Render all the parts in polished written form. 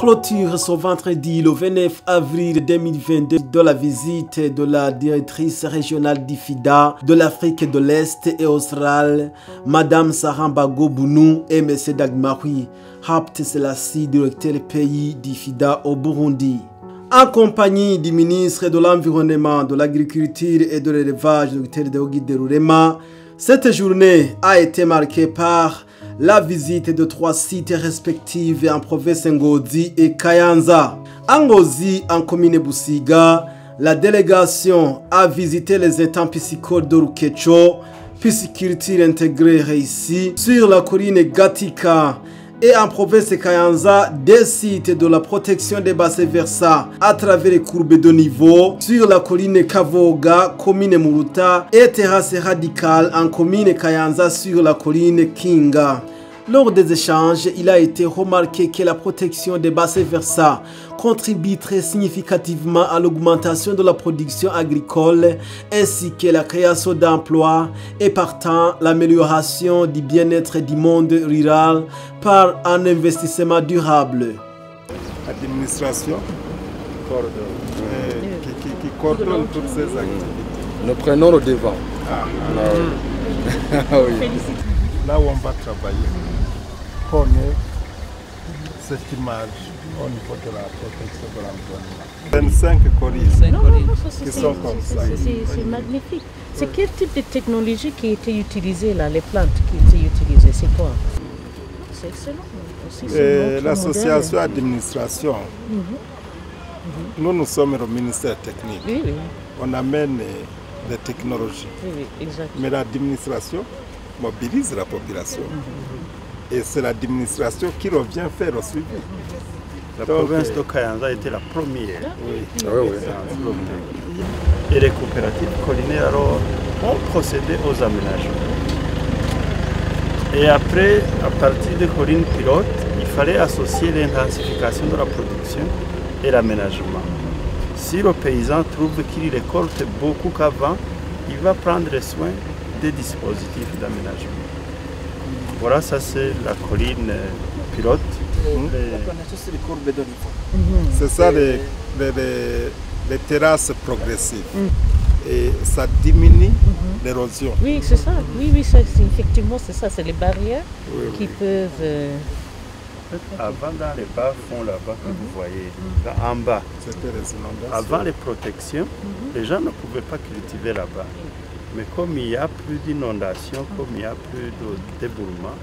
Clôture ce vendredi le 29 avril 2022 de la visite de la directrice régionale d'IFIDA de l'Afrique de l'Est et australe, Madame Sarambago Bounou et M. Dagmari Hapt Selassie, directeur pays d'IFIDA au Burundi. En compagnie du ministre de l'Environnement, de l'Agriculture et de l'Élevage, Dr. Deogi Derurema, cette journée a été marquée par la visite de 3 sites respectifs en province Ngodi et Kayanza. En Ngozi, en commune Busiga, la délégation a visité les étangs piscicoles de Rukecho, pisciculture intégrée réussie, sur la colline Gatika. Et en province Kayanza, des sites de la protection des bassins versants à travers les courbes de niveau sur la colline Kavoga, commune Muruta, et terrasse radicale en commune Kayanza sur la colline Kinga. Lors des échanges, il a été remarqué que la protection des bassins versants contribue très significativement à l'augmentation de la production agricole ainsi que la création d'emplois et partant l'amélioration du bien-être du monde rural par un investissement durable. L'administration qui coordonne toutes ces activités. Nous prenons le devant. Oui. Là où on va travailler, on est cette image au niveau de la protection de l'environnement. 25 colis qui sont comme ça. C'est magnifique. C'est quel type de technologie qui a été utilisée là, les plantes qui ont été utilisées, c'est quoi? C'est excellent. L'association administration, nous sommes au ministère technique. Oui, oui. On amène des technologies. Oui, exact. Mais l'administration mobilise la population. Et c'est l'administration qui revient faire le suivi. La province de Kayanza a été la première. Oui. Et les coopératives collinaires alors, ont procédé aux aménagements. Et après, à partir des collines pilotes, il fallait associer l'intensification de la production et l'aménagement. Si le paysan trouve qu'il récolte beaucoup qu'avant, il va prendre soin des dispositifs d'aménagement. Voilà, ça c'est la colline pilote. C'est les courbes de niveau. C'est ça les terrasses progressives. Et ça diminue l'érosion. Oui, c'est ça. Oui, ça, effectivement, c'est ça. C'est les barrières qui peuvent... Avant, dans les bas-fonds là-bas que vous voyez, là, en bas, C'était les inondations. avant les protections, les gens ne pouvaient pas cultiver là-bas. Mais comme il n'y a plus d'inondations, comme il n'y a plus de déboulement,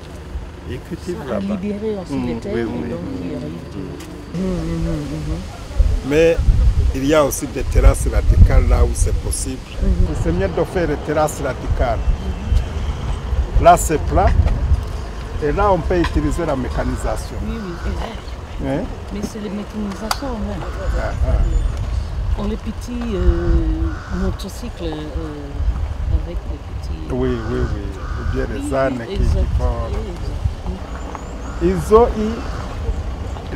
ils cultivent Ça a là-bas. libéré aussi les terres. oui. Et donc, il y arrive. Mais il y a aussi des terrasses radicales là où c'est possible. C'est mieux de faire des terrasses radicales. Là c'est plat. Et là on peut utiliser la mécanisation. Oui, exact. Hein? Mais c'est les mécanisations même. On les petits motocycles avec les petits... Oui. Ou bien les ânes qui font... Exact. Ils ont eu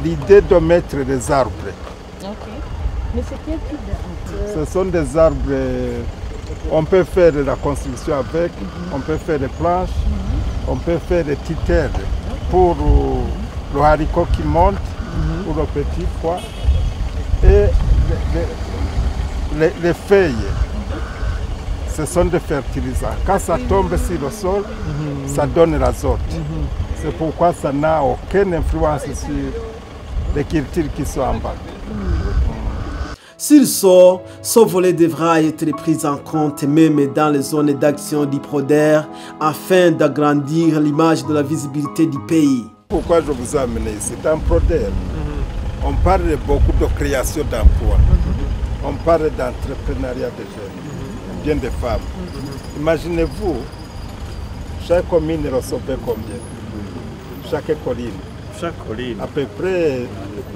l'idée de mettre des arbres. Ok. Mais c'est quel type d'arbre? Ce sont des arbres, on peut faire de la construction avec, on peut faire des planches, on peut faire des titelles pour le haricot qui monte, pour le petit pois. Et les feuilles, ce sont des fertilisants. Quand ça tombe sur le sol, ça donne l'azote. C'est pourquoi ça n'a aucune influence sur les cultures qui sont en bas. Sur ce volet devra être pris en compte même dans les zones d'action du PRODER afin d'agrandir l'image de la visibilité du pays. Pourquoi je vous ai amené ici? Dans PRODER, on parle beaucoup de création d'emplois. On parle d'entrepreneuriat des jeunes, bien des femmes. Imaginez-vous, chaque commune recevait combien? Chaque colline. Chaque colline. À peu près,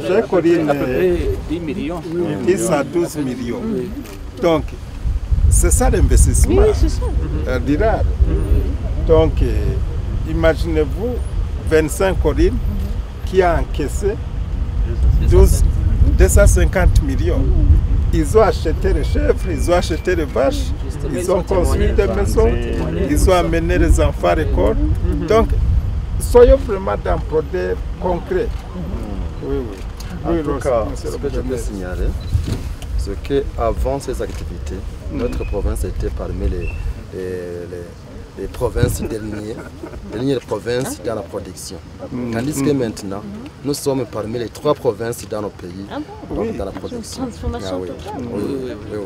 chaque colline, 10 millions. 10 à 12 millions. Donc, c'est ça l'investissement. Oui, c'est ça. Durable. Donc, imaginez-vous 25 collines qui a encaissé 250 millions. Ils ont acheté les chèvres, ils ont acheté les vaches, ils ont construit des maisons, ils ont amené les enfants à l'école. Donc, soyons vraiment dans un projet concret. Oui. Oui, tout cas, monsieur Ce le que je peux gouverneur. signaler, c'est qu'avant ces activités, notre province était parmi les provinces dernières provinces dans la production. Tandis que maintenant, nous sommes parmi les 3 provinces dans nos pays Ah bon? dans la production. Transformation oui. totale. Oui.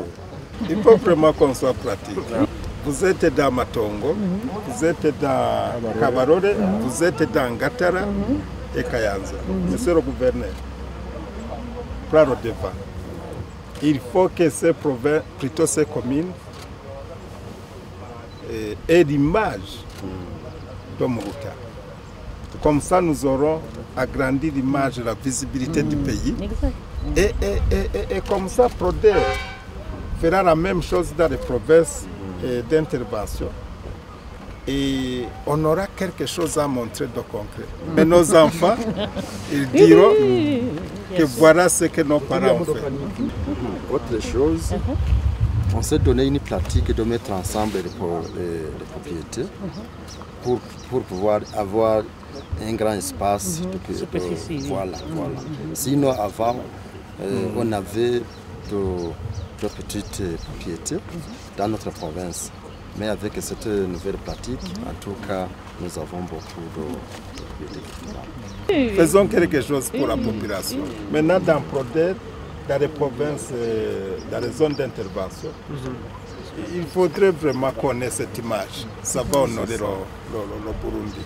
Il faut vraiment qu'on soit pratique. Vous êtes dans Matongo, vous êtes dans Kabarore, vous êtes dans Gatara et Kayanza. Monsieur le gouverneur, prends le devant. Il faut que ces provinces, plutôt ces communes, aient l'image de Muruta. Comme ça, nous aurons agrandi l'image et la visibilité du pays. Exact. Et comme ça, Proder fera la même chose dans les provinces d'intervention. Et on aura quelque chose à montrer de concret. Mais nos enfants, ils diront que voilà ce que nos parents ont fait. Autre chose, on s'est donné une pratique de mettre ensemble les propriétés pour pouvoir avoir un grand espace. Voilà. Sinon, avant, on avait de petites propriétés dans notre province. Mais avec cette nouvelle pratique, en tout cas, nous avons beaucoup de propriétés. Faisons quelque chose pour la population. Maintenant, dans Proder, dans les provinces, dans les zones d'intervention, il faudrait vraiment connaître cette image. Ça va honorer le Burundi.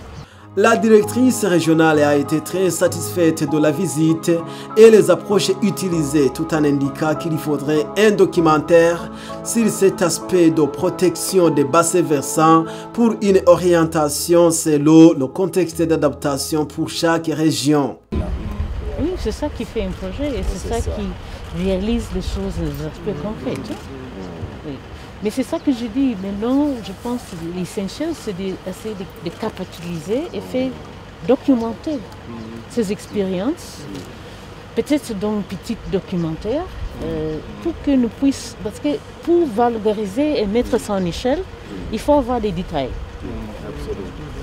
La directrice régionale a été très satisfaite de la visite et les approches utilisées, tout en indiquant qu'il faudrait un documentaire sur cet aspect de protection des bassins versants pour une orientation selon le contexte d'adaptation pour chaque région. Oui, c'est ça qui fait un projet et c'est ça qui réalise les choses, les aspects concrets. Oui. Mais c'est ça que je dis. Maintenant, je pense que l'essentiel, c'est d'essayer de capitaliser et faire documenter ces expériences, peut-être dans un petit documentaire, pour que nous puissions, parce que pour valoriser et mettre ça en échelle, il faut avoir des détails.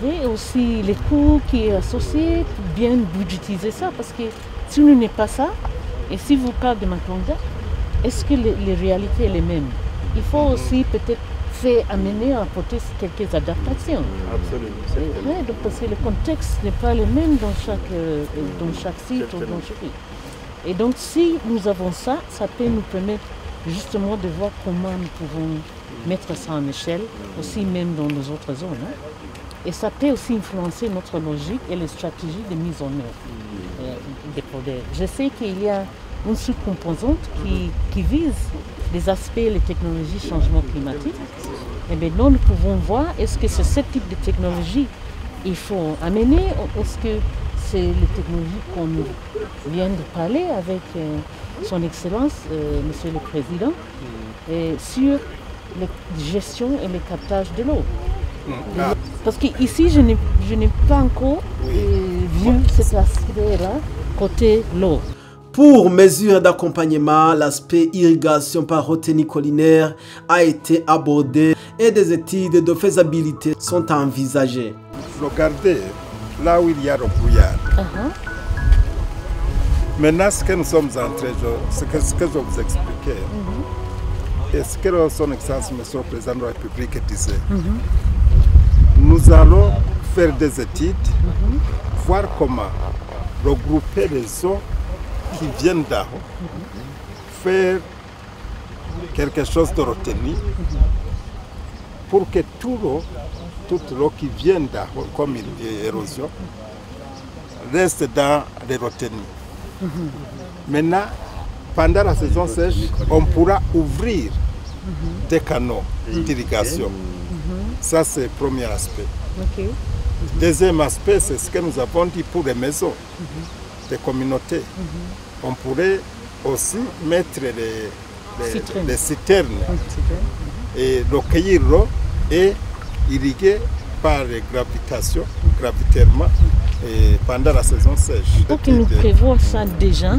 Et aussi les coûts qui sont associés pour bien budgétiser ça, parce que si nous n'est pas ça, et si vous parlez de Matonga, est-ce que les réalités sont les mêmes? Il faut aussi peut-être faire amener à apporter quelques adaptations. Absolument. Oui, donc parce que le contexte n'est pas le même dans chaque site ou dans chaque pays. Et donc si nous avons ça, ça peut nous permettre justement de voir comment nous pouvons mettre ça en échelle, aussi même dans nos autres zones. Et ça peut aussi influencer notre logique et les stratégies de mise en œuvre des projets. Je sais qu'il y a une sous-composante qui vise les aspects, les technologies changement climatique. Et maintenant, nous pouvons voir est-ce que c'est ce type de technologie qu'il faut amener ou est-ce que c'est les technologies qu'on vient de parler avec son Excellence, Monsieur le Président, sur la gestion et le captage de l'eau. Parce qu'ici, je n'ai pas encore vu cet aspect-là côté l'eau. Pour mesure d'accompagnement, l'aspect irrigation par retenue collinaire a été abordé et des études de faisabilité sont envisagées. Regardez là où il y a le brouillard. Maintenant, ce que nous sommes en train de... ce que je vous expliquais, et ce que son Excellence, Monsieur le Président de la République disait, nous allons faire des études, voir comment regrouper les eaux qui viennent d'Aho, faire quelque chose de retenu pour que toute l'eau qui vient d'Aho, comme érosion, reste dans les retenues. Maintenant, pendant la saison sèche, on pourra ouvrir des canaux d'irrigation. Ça, c'est le premier aspect. Deuxième aspect, c'est ce que nous avons dit pour les maisons, des communautés. On pourrait aussi mettre les citernes et recueillir l'eau et irriguer par gravitairement et pendant la saison sèche. Il faut que nous prévoyons ça déjà,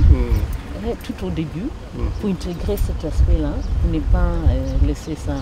tout au début, pour intégrer cet aspect-là, pour ne pas laisser ça.